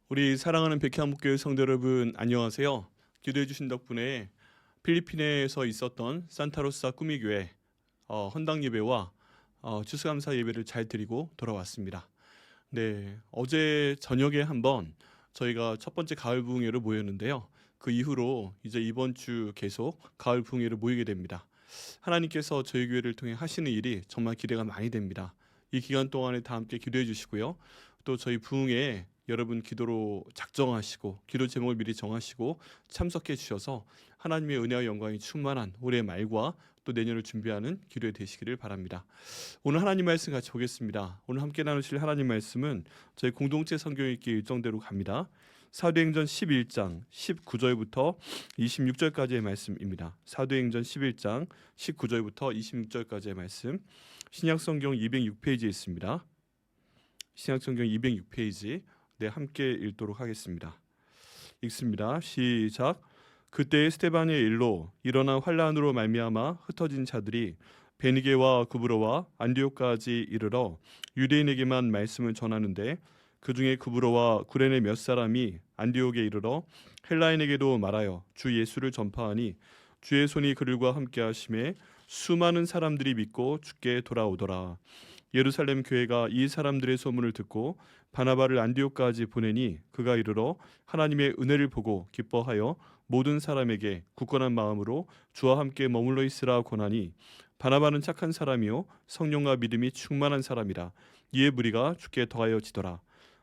우리 사랑하는 백향목교회 성도 여러분, 안녕하세요. 기도해 주신 덕분에 필리핀에서 있었던 산타로사 꾸미교회 헌당 예배와 추수감사 예배를 잘 드리고 돌아왔습니다. 네, 어제 저녁에 한번 저희가 첫 번째 가을 부흥회로 모였는데요. 그 이후로 이제 이번 주 계속 가을 부흥회로 모이게 됩니다. 하나님께서 저희 교회를 통해 하시는 일이 정말 기대가 많이 됩니다. 이 기간 동안에 다 함께 기도해 주시고요. 또 저희 부흥회에 여러분 기도로 작정하시고 기도 제목을 미리 정하시고 참석해 주셔서 하나님의 은혜와 영광이 충만한 올해 말과 또 내년을 준비하는 기도에 되시기를 바랍니다. 오늘 하나님 말씀 같이 보겠습니다. 오늘 함께 나누실 하나님 말씀은 저희 공동체 성경 읽기 일정대로 갑니다. 사도행전 11장 19절부터 26절까지의 말씀입니다. 사도행전 11장 19절부터 26절까지의 말씀, 신약성경 206페이지에 있습니다. 신약성경 206페이지 함께 읽도록 하겠습니다. 읽습니다. 시작. 그때 스데반의 일로 일어난 환란으로 말미암아 흩어진 자들이 베니게와 구브로와 안디옥까지 이르러 유대인에게만 말씀을 전하는데 그 중에 구브로와 구레네 몇 사람이 안디옥에 이르러 헬라인에게도 말하여 주 예수를 전파하니 주의 손이 그들과 함께 하심에 수많은 사람들이 믿고 주께 돌아오더라. 예루살렘 교회가 이 사람들의 소문을 듣고 바나바를 안디옥까지 보내니 그가 이르러 하나님의 은혜를 보고 기뻐하여 모든 사람에게 굳건한 마음으로 주와 함께 머물러 있으라 권하니 바나바는 착한 사람이요 성령과 믿음이 충만한 사람이라. 이에 무리가 주께 더하여 지더라.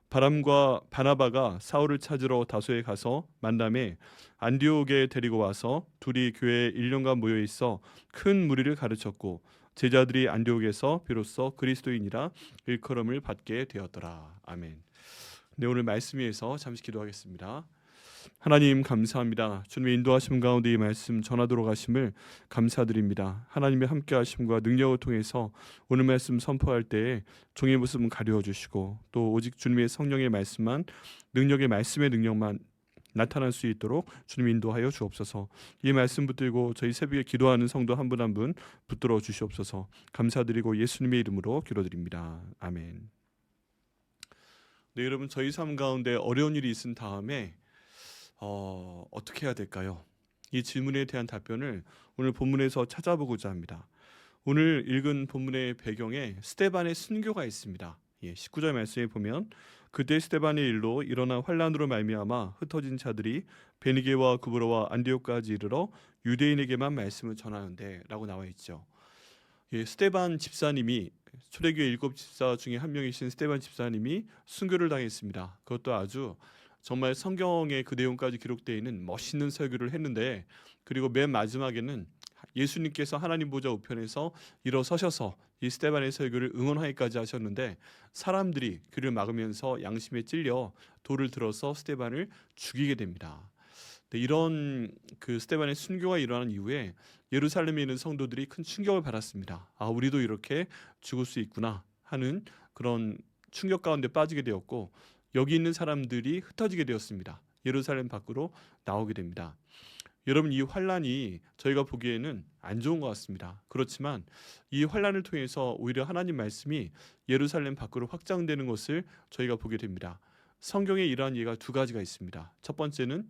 바람과 바나바가 사울을 찾으러 다소에 가서 만남에 안디옥에 데리고 와서 둘이 교회에 1년간 모여 있어 큰 무리를 가르쳤고 제자들이 안디옥에서 비로소 그리스도인이라 일컬음을 받게 되었더라. 아멘. 네, 오늘 말씀 위에서 잠시 기도하겠습니다. 하나님 감사합니다. 주님의 인도하심 가운데 이 말씀 전하도록 하심을 감사드립니다. 하나님의 함께하심과 능력을 통해서 오늘 말씀 선포할 때에 종의 모습은 가려워 주시고 또 오직 주님의 성령의 말씀만 능력의 말씀의 능력만 나타날 수 있도록 주님 인도하여 주옵소서. 이 말씀 붙들고 저희 새벽에 기도하는 성도 한 분 한 분 붙들어 주시옵소서. 감사드리고 예수님의 이름으로 기도드립니다. 아멘. 네, 여러분 저희 삶 가운데 어려운 일이 있은 다음에 어떻게 해야 될까요? 이 질문에 대한 답변을 오늘 본문에서 찾아보고자 합니다. 오늘 읽은 본문의 배경에 스데반의 순교가 있습니다. 19절 말씀에 보면 그때 스데반의 일로 일어난 환란으로 말미암아 흩어진 자들이 베니게와 구브로와 안디옥까지 이르러 유대인에게만 말씀을 전하는데 라고 나와 있죠. 스데반 집사님이 초대교회 7 집사 중에 한 명이신 스데반 집사님이 순교를 당했습니다. 그것도 아주 정말 성경의 그 내용까지 기록되어 있는 멋있는 설교를 했는데 그리고 맨 마지막에는 예수님께서 하나님 보좌 우편에서 일어서셔서 이 스데반의 설교를 응원하기까지 하셨는데 사람들이 그를 막으면서 양심에 찔려 돌을 들어서 스데반을 죽이게 됩니다. 이런 그 스데반의 순교가 일어난 이후에 예루살렘에 있는 성도들이 큰 충격을 받았습니다. 우리도 이렇게 죽을 수 있구나 하는 그런 충격 가운데 빠지게 되었고 여기 있는 사람들이 흩어지게 되었습니다. 예루살렘 밖으로 나오게 됩니다. 여러분 이 환란이 저희가 보기에는 안 좋은 것 같습니다. 그렇지만 이 환란을 통해서 오히려 하나님 말씀이 예루살렘 밖으로 확장되는 것을 저희가 보게 됩니다. 성경에 이러한 예가 두 가지가 있습니다. 첫 번째는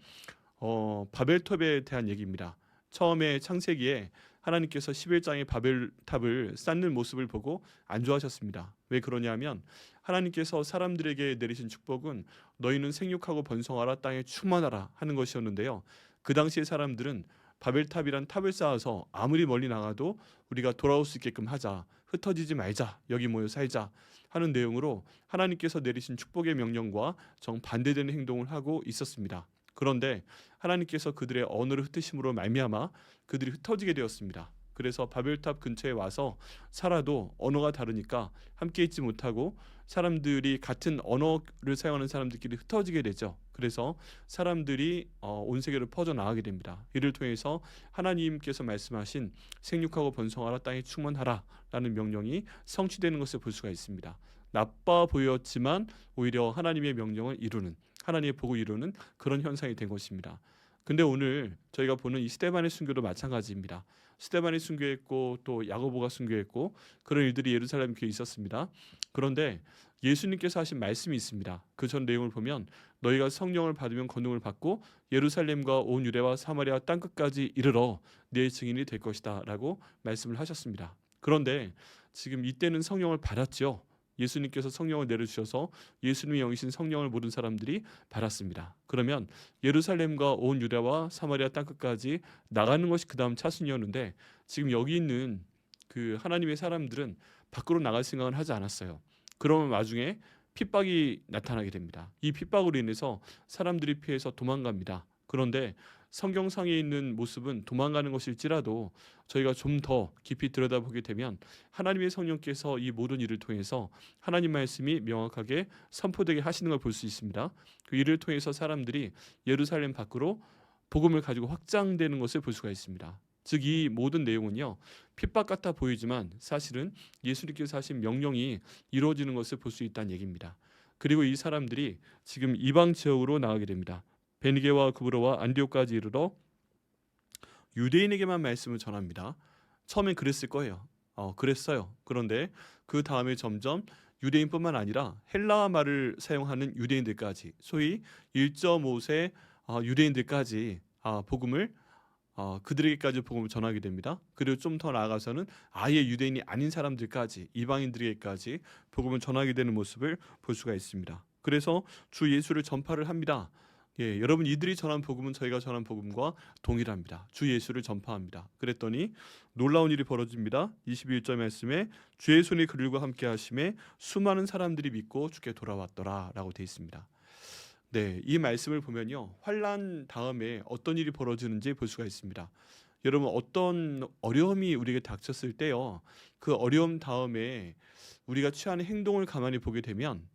바벨탑에 대한 얘기입니다. 처음에 창세기에 하나님께서 11장의 바벨탑을 쌓는 모습을 보고 안 좋아하셨습니다. 왜 그러냐면 하나님께서 사람들에게 내리신 축복은 너희는 생육하고 번성하라 땅에 충만하라 하는 것이었는데요. 그 당시의 사람들은 바벨탑이란 탑을 쌓아서 아무리 멀리 나가도 우리가 돌아올 수 있게끔 하자, 흩어지지 말자, 여기 모여 살자 하는 내용으로 하나님께서 내리신 축복의 명령과 정반대되는 행동을 하고 있었습니다. 그런데 하나님께서 그들의 언어를 흩으심으로 말미암아 그들이 흩어지게 되었습니다. 그래서 바벨탑 근처에 와서 살아도 언어가 다르니까 함께 있지 못하고 사람들이 같은 언어를 사용하는 사람들끼리 흩어지게 되죠. 그래서 사람들이 온 세계로 퍼져나가게 됩니다. 이를 통해서 하나님께서 말씀하신 생육하고 번성하라 땅에 충만하라 라는 명령이 성취되는 것을 볼 수가 있습니다. 나빠 보였지만 오히려 하나님의 명령을 이루는, 하나님의 복을 이루는 그런 현상이 된 것입니다. 근데 오늘 저희가 보는 이 스데반의 순교도 마찬가지입니다. 스데반이 순교했고 또 야고보가 순교했고 그런 일들이 예루살렘 교회에 있었습니다. 그런데 예수님께서 하신 말씀이 있습니다. 그 전 내용을 보면 너희가 성령을 받으면 권능을 받고 예루살렘과 온 유대와 사마리아 땅 끝까지 이르러 내 증인이 될 것이다라고 말씀을 하셨습니다. 그런데 지금 이때는 성령을 받았죠. 예수님께서 성령을 내려주셔서 예수님의 영이신 성령을 모든 사람들이 받았습니다. 그러면 예루살렘과 온 유대와 사마리아 땅 끝까지 나가는 것이 그 다음 차순이었는데 지금 여기 있는 그 하나님의 사람들은 밖으로 나갈 생각을 하지 않았어요. 그런 와중에 핍박이 나타나게 됩니다. 이 핍박으로 인해서 사람들이 피해서 도망갑니다. 그런데 성경상에 있는 모습은 도망가는 것일지라도 저희가 좀 더 깊이 들여다보게 되면 하나님의 성령께서 이 모든 일을 통해서 하나님 말씀이 명확하게 선포되게 하시는 걸 볼 수 있습니다. 그 일을 통해서 사람들이 예루살렘 밖으로 복음을 가지고 확장되는 것을 볼 수가 있습니다. 즉 이 모든 내용은요, 핍박 같아 보이지만 사실은 예수님께서 하신 명령이 이루어지는 것을 볼 수 있다는 얘기입니다. 그리고 이 사람들이 지금 이방 지역으로 나가게 됩니다. 베니게와 구브로와 안디옥까지 이르러 유대인에게만 말씀을 전합니다. 처음엔 그랬을 거예요. 그랬어요. 그런데 그 다음에 점점 유대인뿐만 아니라 헬라어 말을 사용하는 유대인들까지, 소위 1.5세 유대인들까지 복음을 그들에게까지 복음을 전하게 됩니다. 그리고 좀 더 나아가서는 아예 유대인이 아닌 사람들까지, 이방인들에게까지 복음을 전하게 되는 모습을 볼 수가 있습니다. 그래서 주 예수를 전파를 합니다. 여러분, 이들이 전한 복음은 저희가 전한 복음과 동일합니다. 주 예수를 전파합니다. 그랬더니 놀라운 일이 벌어집니다. 21절 말씀에 주의 손이 그들과 함께 하심에 수많은 사람들이 믿고 주께 돌아왔더라 라고 되어 있습니다. 네, 이 말씀을 보면요, 환난 다음에 어떤 일이 벌어지는지 볼 수가 있습니다. 여러분, 어떤 어려움이 우리에게 닥쳤을 때요, 그 어려움 다음에 우리가 취하는 행동을 가만히 보게 되면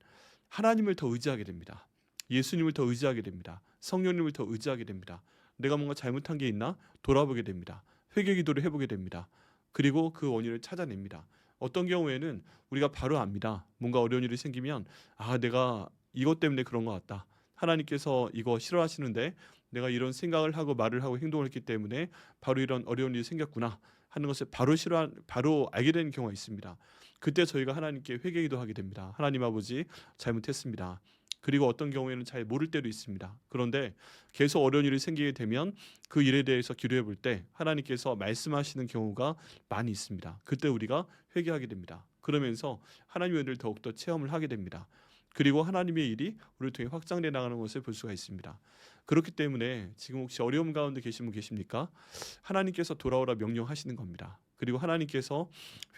하나님을 더 의지하게 됩니다. 예수님을 더 의지하게 됩니다. 성령님을 더 의지하게 됩니다. 내가 뭔가 잘못한 게 있나 돌아보게 됩니다. 회개 기도를 해보게 됩니다. 그리고 그 원인을 찾아냅니다. 어떤 경우에는 우리가 바로 압니다. 뭔가 어려운 일이 생기면 내가 이것 때문에 그런 것 같다. 하나님께서 이거 싫어하시는데 내가 이런 생각을 하고 말을 하고 행동을 했기 때문에 바로 이런 어려운 일이 생겼구나 하는 것을 바로 알게 되는 경우가 있습니다. 그때 저희가 하나님께 회개기도 하게 됩니다. 하나님 아버지, 잘못했습니다. 그리고 어떤 경우에는 잘 모를 때도 있습니다. 그런데 계속 어려운 일이 생기게 되면 그 일에 대해서 기도해 볼 때 하나님께서 말씀하시는 경우가 많이 있습니다. 그때 우리가 회개하게 됩니다. 그러면서 하나님의 은혜를 더욱더 체험을 하게 됩니다. 그리고 하나님의 일이 우리를 통해 확장돼 나가는 것을 볼 수가 있습니다. 그렇기 때문에 지금 혹시 어려움 가운데 계신 분 계십니까? 하나님께서 돌아오라 명령하시는 겁니다. 그리고 하나님께서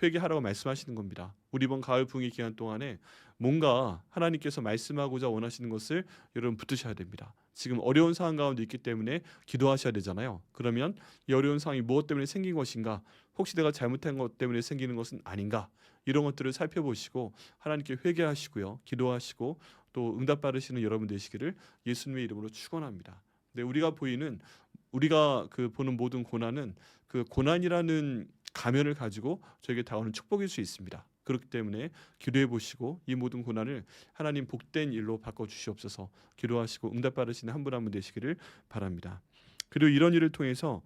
회개하라고 말씀하시는 겁니다. 우리 이번 가을 부흥의 기간 동안에 뭔가 하나님께서 말씀하고자 원하시는 것을 여러분 붙드셔야 됩니다. 지금 어려운 상황 가운데 있기 때문에 기도하셔야 되잖아요. 그러면 이 어려운 상황이 무엇 때문에 생긴 것인가? 혹시 내가 잘못한 것 때문에 생기는 것은 아닌가? 이런 것들을 살펴보시고 하나님께 회개하시고요, 기도하시고 또 응답받으시는 여러분 되시기를 예수님의 이름으로 축원합니다. 네, 우리가 보는 모든 고난은 그 고난이라는 가면을 가지고 저에게 다가오는 축복일 수 있습니다. 그렇기 때문에 기도해 보시고 이 모든 고난을 하나님 복된 일로 바꿔 주시옵소서 기도하시고 응답받으시는 한 분 한 분 되시기를 바랍니다. 그리고 이런 일을 통해서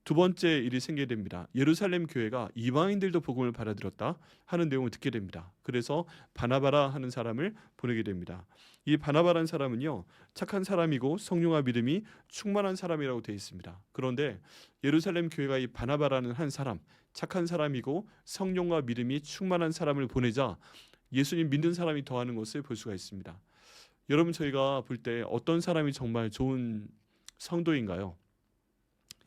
두 번째 일이 생기게 됩니다. 예루살렘 교회가 이방인들도 복음을 받아들였다 하는 내용을 듣게 됩니다. 그래서 바나바라 하는 사람을 보내게 됩니다. 이 바나바라는 사람은요, 착한 사람이고 성령과 믿음이 충만한 사람이라고 되어 있습니다. 그런데 예루살렘 교회가 이 바나바라는 한 사람, 착한 사람이고 성령과 믿음이 충만한 사람을 보내자 예수님 믿는 사람이 더하는 것을 볼 수가 있습니다. 여러분, 저희가 볼 때 어떤 사람이 정말 좋은 성도인가요?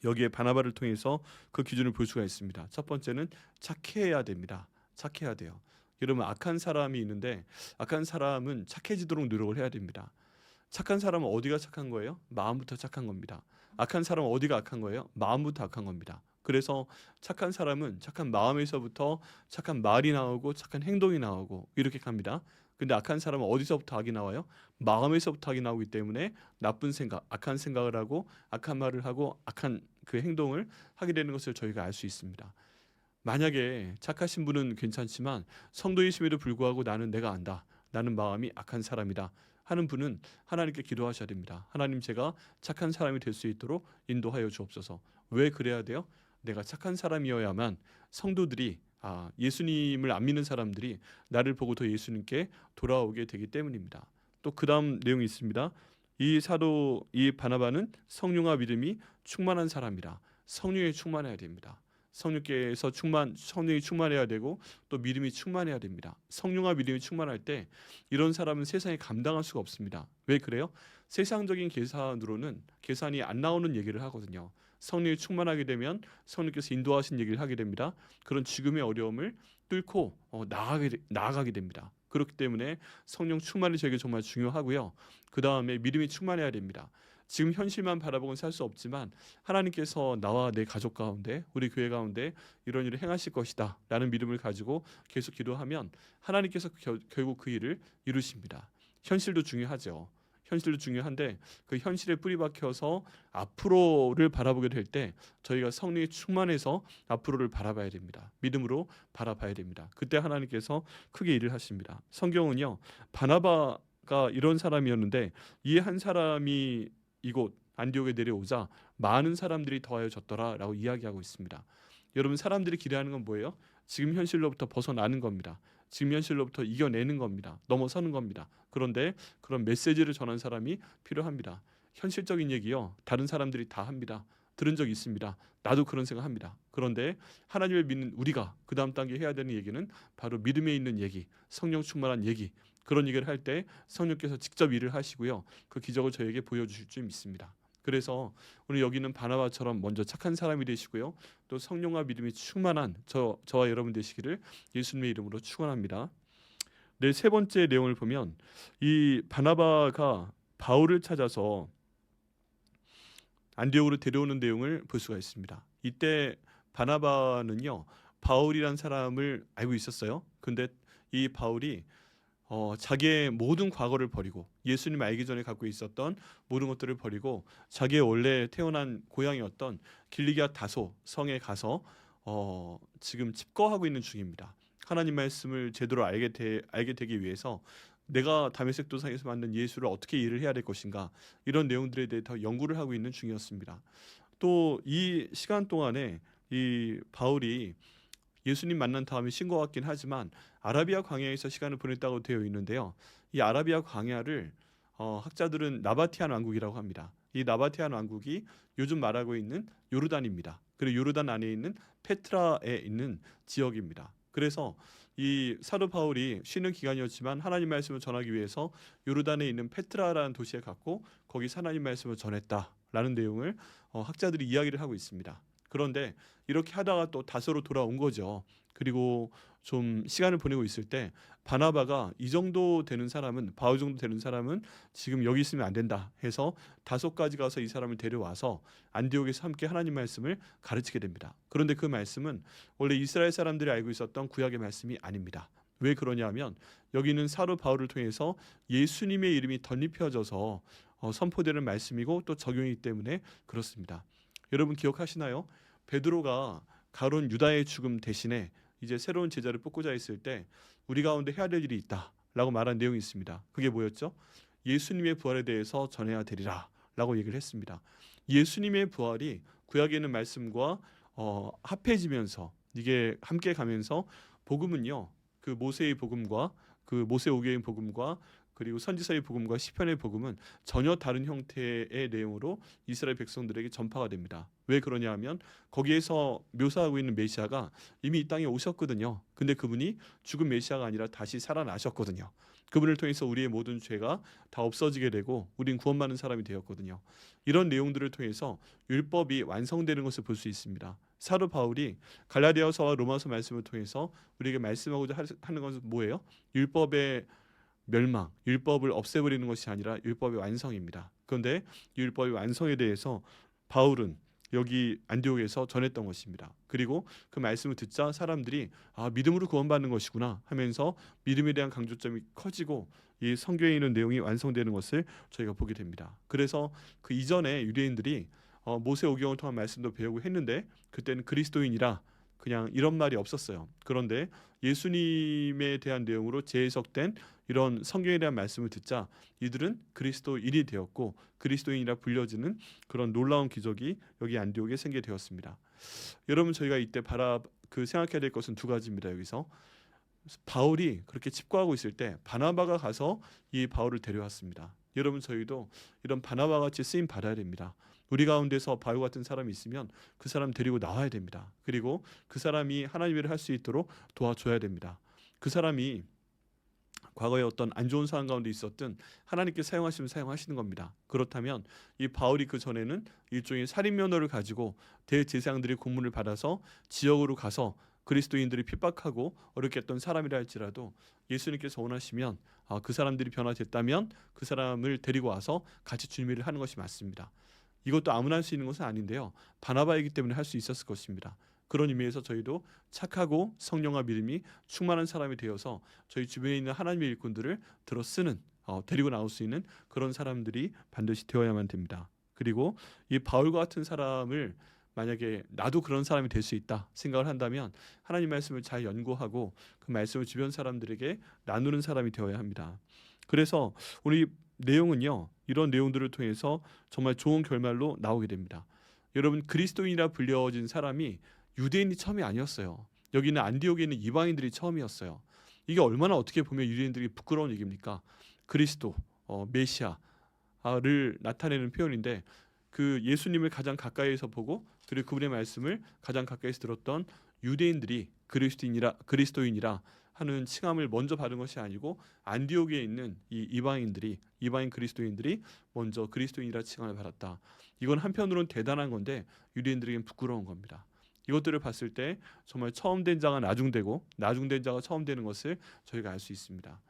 여기에 바나바를 통해서 그 기준을 볼 수가 있습니다. 첫 번째는 착해야 됩니다. 착해야 돼요. 여러분, 악한 사람이 있는데 악한 사람은 착해지도록 노력을 해야 됩니다. 착한 사람은 어디가 착한 거예요? 마음부터 착한 겁니다. 악한 사람은 어디가 악한 거예요? 마음부터 악한 겁니다. 그래서 착한 사람은 착한 마음에서부터 착한 말이 나오고 착한 행동이 나오고 이렇게 갑니다. 근데 악한 사람은 어디서부터 악이 나와요? 마음에서부터 악이 나오기 때문에 나쁜 생각, 악한 생각을 하고 악한 말을 하고 악한 그 행동을 하게 되는 것을 저희가 알 수 있습니다. 만약에 착하신 분은 괜찮지만 성도이심에도 불구하고 나는 내가 안다, 나는 마음이 악한 사람이다 하는 분은 하나님께 기도하셔야 됩니다. 하나님, 제가 착한 사람이 될 수 있도록 인도하여 주옵소서. 왜 그래야 돼요? 내가 착한 사람이어야만 성도들이, 예수님을 안 믿는 사람들이 나를 보고 더 예수님께 돌아오게 되기 때문입니다. 또 그 다음 내용이 있습니다. 이 바나바는 성령과 믿음이 충만한 사람이라. 성령에 충만해야 됩니다. 성령이 충만해야 되고 또 믿음이 충만해야 됩니다. 성령과 믿음이 충만할 때 이런 사람은 세상에 감당할 수가 없습니다. 왜 그래요? 세상적인 계산이 안 나오는 얘기를 하거든요. 성령이 충만하게 되면 성령께서 인도하신 얘기를 하게 됩니다. 그런 지금의 어려움을 뚫고 나아가게 됩니다. 그렇기 때문에 성령 충만이 저에게 정말 중요하고요. 그 다음에 믿음이 충만해야 됩니다. 지금 현실만 바라보고는 살 수 없지만 하나님께서 나와 내 가족 가운데, 우리 교회 가운데 이런 일을 행하실 것이다 라는 믿음을 가지고 계속 기도하면 하나님께서 결국 그 일을 이루십니다. 현실도 중요하죠. 현실도 중요한데 그 현실에 뿌리 박혀서 앞으로를 바라보게 될 때 저희가 성령이 충만해서 앞으로를 바라봐야 됩니다. 믿음으로 바라봐야 됩니다. 그때 하나님께서 크게 일을 하십니다. 성경은요, 바나바가 이런 사람이었는데 이 한 사람이 이곳 안디옥에 내려오자 많은 사람들이 더하여졌더라 라고 이야기하고 있습니다. 여러분, 사람들이 기대하는 건 뭐예요? 지금 현실로부터 벗어나는 겁니다. 지금 현실로부터 이겨내는 겁니다. 넘어서는 겁니다. 그런데 그런 메시지를 전한 사람이 필요합니다. 현실적인 얘기요, 다른 사람들이 다 합니다. 들은 적 있습니다. 나도 그런 생각합니다. 그런데 하나님을 믿는 우리가 그 다음 단계 해야 되는 얘기는 바로 믿음에 있는 얘기, 성령 충만한 얘기, 그런 얘기를 할 때 성령께서 직접 일을 하시고요, 그 기적을 저에게 보여주실 줄 믿습니다. 그래서 오늘 여기는 바나바처럼 먼저 착한 사람이 되시고요, 또 성령과 믿음이 충만한 저와 여러분 되시기를 예수님의 이름으로 축원합니다. 네, 세 번째 내용을 보면 이 바나바가 바울을 찾아서 안디옥으로 데려오는 내용을 볼 수가 있습니다. 이때 바나바는요, 바울이란 사람을 알고 있었어요. 근데 이 바울이 자기의 모든 과거를 버리고 예수님 알기 전에 갖고 있었던 모든 것들을 버리고 자기의 원래 태어난 고향이었던 길리기아 다소 성에 가서 지금 집거하고 있는 중입니다. 하나님 말씀을 제대로 알게 되기 위해서 내가 다메섹 도상에서 만든 예수를 어떻게 일을 해야 될 것인가, 이런 내용들에 대해 더 연구를 하고 있는 중이었습니다. 또 이 시간 동안에 이 바울이 예수님 만난 다음에 쉰 것 같긴 하지만 아라비아 광야에서 시간을 보냈다고 되어 있는데요. 이 아라비아 광야를 학자들은 나바티안 왕국이라고 합니다. 이 나바티안 왕국이 요즘 말하고 있는 요르단입니다. 그리고 요르단 안에 있는 페트라에 있는 지역입니다. 그래서 이 사도 바울이 쉬는 기간이었지만 하나님 말씀을 전하기 위해서 요르단에 있는 페트라라는 도시에 갔고 거기서 하나님 말씀을 전했다라는 내용을 학자들이 이야기를 하고 있습니다. 그런데 이렇게 하다가 또 다소로 돌아온 거죠. 그리고 좀 시간을 보내고 있을 때 바나바가 이 정도 되는 사람은, 바울 정도 되는 사람은 지금 여기 있으면 안 된다 해서 다소까지 가서 이 사람을 데려와서 안디옥에서 함께 하나님 말씀을 가르치게 됩니다. 그런데 그 말씀은 원래 이스라엘 사람들이 알고 있었던 구약의 말씀이 아닙니다. 왜 그러냐면 여기는 사도 바울을 통해서 예수님의 이름이 덧입혀져서 선포되는 말씀이고 또 적용이기 때문에 그렇습니다. 여러분 기억하시나요? 베드로가 가룟 유다의 죽음 대신에 이제 새로운 제자를 뽑고자 했을 때 우리 가운데 해야 될 일이 있다라고 말한 내용이 있습니다. 그게 뭐였죠? 예수님의 부활에 대해서 전해야 되리라 라고 얘기를 했습니다. 예수님의 부활이 구약에 있는 말씀과 합해지면서 이게 함께 가면서 복음은요, 그 모세의 복음과 그 모세 오경의 복음과 그리고 선지서의 복음과 시편의 복음은 전혀 다른 형태의 내용으로 이스라엘 백성들에게 전파가 됩니다. 왜 그러냐 하면 거기에서 묘사하고 있는 메시아가 이미 이 땅에 오셨거든요. 근데 그분이 죽은 메시아가 아니라 다시 살아나셨거든요. 그분을 통해서 우리의 모든 죄가 다 없어지게 되고 우린 구원받는 사람이 되었거든요. 이런 내용들을 통해서 율법이 완성되는 것을 볼 수 있습니다. 사도 바울이 갈라디아서와 로마서 말씀을 통해서 우리에게 말씀하고자 하는 것은 뭐예요? 율법의 멸망, 율법을 없애버리는 것이 아니라 율법의 완성입니다. 그런데 율법의 완성에 대해서 바울은 여기 안디옥에서 전했던 것입니다. 그리고 그 말씀을 듣자 사람들이 믿음으로 구원받는 것이구나 하면서 믿음에 대한 강조점이 커지고 이 성경에 있는 내용이 완성되는 것을 저희가 보게 됩니다. 그래서 그 이전에 유대인들이 모세 오경을 통한 말씀도 배우고 했는데 그때는 그리스도인이라 그냥 이런 말이 없었어요. 그런데 예수님에 대한 내용으로 재해석된 이런 성경에 대한 말씀을 듣자 이들은 그리스도인이 되었고 그리스도인이라 불려지는 그런 놀라운 기적이 여기 안디옥에 생기게 되었습니다. 여러분 저희가 이때 생각해야 될 것은 두 가지입니다. 여기서 바울이 그렇게 칩거하고 있을 때 바나바가 가서 이 바울을 데려왔습니다. 여러분 저희도 이런 바나바 같이 쓰임 받아야 됩니다. 우리 가운데서 바울 같은 사람이 있으면 그 사람 데리고 나와야 됩니다. 그리고 그 사람이 하나님의 일을 할 수 있도록 도와줘야 됩니다. 그 사람이 과거에 어떤 안 좋은 상황 가운데 있었든 하나님께 사용하시면 사용하시는 겁니다. 그렇다면 이 바울이 그 전에는 일종의 살인 면허를 가지고 대제사장들의 고문을 받아서 지역으로 가서 그리스도인들이 핍박하고 어렵게 했던 사람이라 할지라도 예수님께서 원하시면 그 사람들이 변화됐다면 그 사람을 데리고 와서 같이 주님의 일을 하는 것이 맞습니다. 이것도 아무나 할 수 있는 것은 아닌데요. 바나바이기 때문에 할 수 있었을 것입니다. 그런 의미에서 저희도 착하고 성령과 믿음이 충만한 사람이 되어서 저희 주변에 있는 하나님의 일꾼들을 들어 쓰는 데리고 나올 수 있는 그런 사람들이 반드시 되어야만 됩니다. 그리고 이 바울과 같은 사람을 만약에 나도 그런 사람이 될 수 있다 생각을 한다면 하나님 말씀을 잘 연구하고 그 말씀을 주변 사람들에게 나누는 사람이 되어야 합니다. 그래서 우리 내용은요, 이런 내용들을 통해서 정말 좋은 결말로 나오게 됩니다. 여러분 그리스도인이라 불려진 사람이 유대인이 처음이 아니었어요. 여기는 안디옥에 있는 이방인들이 처음이었어요. 이게 얼마나 어떻게 보면 유대인들이 부끄러운 얘기입니까? 그리스도, 메시아를 나타내는 표현인데 그 예수님을 가장 가까이에서 보고 그리고 그분의 말씀을 가장 가까이에서 들었던 유대인들이 그리스도인이라 하는 칭함을 먼저 받은 것이 아니고 안디옥에 있는 이 이방인 그리스도인들이 먼저 그리스도인이라 칭함을 받았다. 이건 한편으로는 대단한 건데 유대인들에게는 부끄러운 겁니다. 이것들을 봤을 때 정말 처음 된 자가 나중되고 나중된 자가 처음 되는 것을 저희가 알 수 있습니다.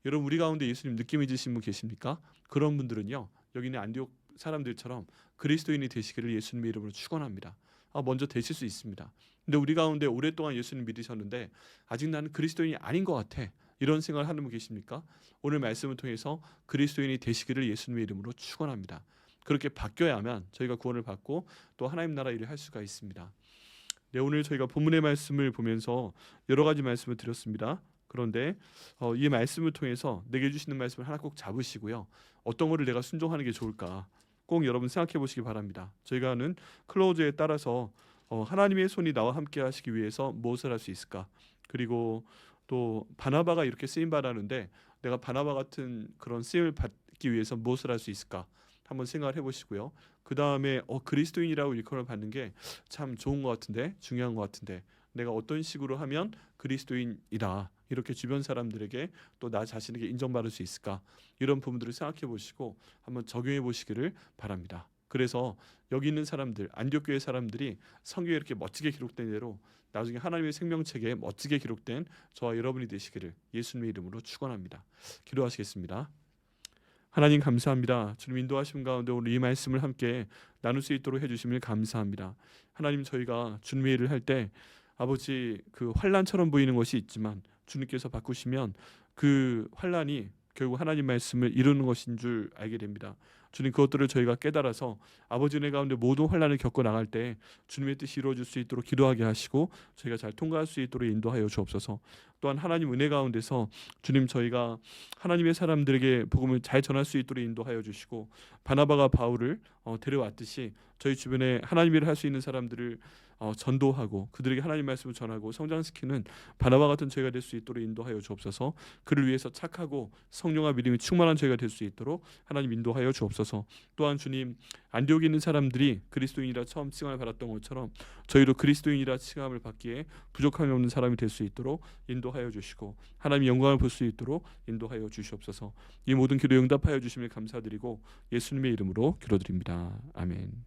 여러분 우리 가운데 예수님 느낌 잊으신 분 계십니까? 그런 분들은요 여기 있는 안디옥 사람들처럼 그리스도인이 되시기를 예수님의 이름으로 축원합니다. 먼저 되실 수 있습니다. 근데 우리 가운데 오랫동안 예수님 믿으셨는데 아직 나는 그리스도인이 아닌 것 같아 이런 생각을 하는 분 계십니까? 오늘 말씀을 통해서 그리스도인이 되시기를 예수님의 이름으로 축원합니다. 그렇게 바뀌어야만 저희가 구원을 받고 또 하나님 나라 일을 할 수가 있습니다. 네, 오늘 저희가 본문의 말씀을 보면서 여러 가지 말씀을 드렸습니다. 그런데 이 말씀을 통해서 내게 주시는 말씀을 하나 꼭 잡으시고요. 어떤 거를 내가 순종하는 게 좋을까 꼭 여러분 생각해 보시기 바랍니다. 저희가 하는 클로즈에 따라서 하나님의 손이 나와 함께 하시기 위해서 무엇을 할 수 있을까? 그리고 또 바나바가 이렇게 쓰임 받았는데 내가 바나바 같은 그런 쓰임을 받기 위해서 무엇을 할 수 있을까? 한번 생각을 해보시고요. 그 다음에 그리스도인이라고 일컬음을 받는 게 참 좋은 것 같은데 중요한 것 같은데 내가 어떤 식으로 하면 그리스도인이다 이렇게 주변 사람들에게 또 나 자신에게 인정받을 수 있을까 이런 부분들을 생각해 보시고 한번 적용해 보시기를 바랍니다. 그래서 여기 있는 사람들 안디옥 교회 사람들이 성경에 이렇게 멋지게 기록된 대로 나중에 하나님의 생명책에 멋지게 기록된 저와 여러분이 되시기를 예수님의 이름으로 축원합니다. 기도하시겠습니다. 하나님 감사합니다. 주님 인도하심 가운데 오늘 이 말씀을 함께 나눌 수 있도록 해주심을 감사합니다. 하나님 저희가 주님의 일을 할 때 아버지 그 환난처럼 보이는 것이 있지만 주님께서 바꾸시면 그 환난이 결국 하나님 말씀을 이루는 것인 줄 알게 됩니다. 주님 그것들을 저희가 깨달아서 아버지 은혜 가운데 모든 환난을 겪어 나갈 때 주님의 뜻이 이루어질 수 있도록 기도하게 하시고 저희가 잘 통과할 수 있도록 인도하여 주옵소서. 또한 하나님 은혜 가운데서 주님 저희가 하나님의 사람들에게 복음을 잘 전할 수 있도록 인도하여 주시고 바나바가 바울을 데려왔듯이 저희 주변에 하나님 일을 할 수 있는 사람들을 전도하고 그들에게 하나님 말씀을 전하고 성장시키는 바나바 같은 저희가 될 수 있도록 인도하여 주옵소서. 그를 위해서 착하고 성령과 믿음이 충만한 저희가 될 수 있도록 하나님 인도하여 주옵소서. 또한 주님 안디옥에 있는 사람들이 그리스도인이라 처음 칭함을 받았던 것처럼 저희도 그리스도인이라 칭함을 받기에 부족함이 없는 사람이 될 수 있도록 인도하여 주시고 하나님 영광을 볼 수 있도록 인도하여 주시옵소서. 이 모든 기도 응답하여 주심을 감사드리고 예수님의 이름으로 기도드립니다. 아멘.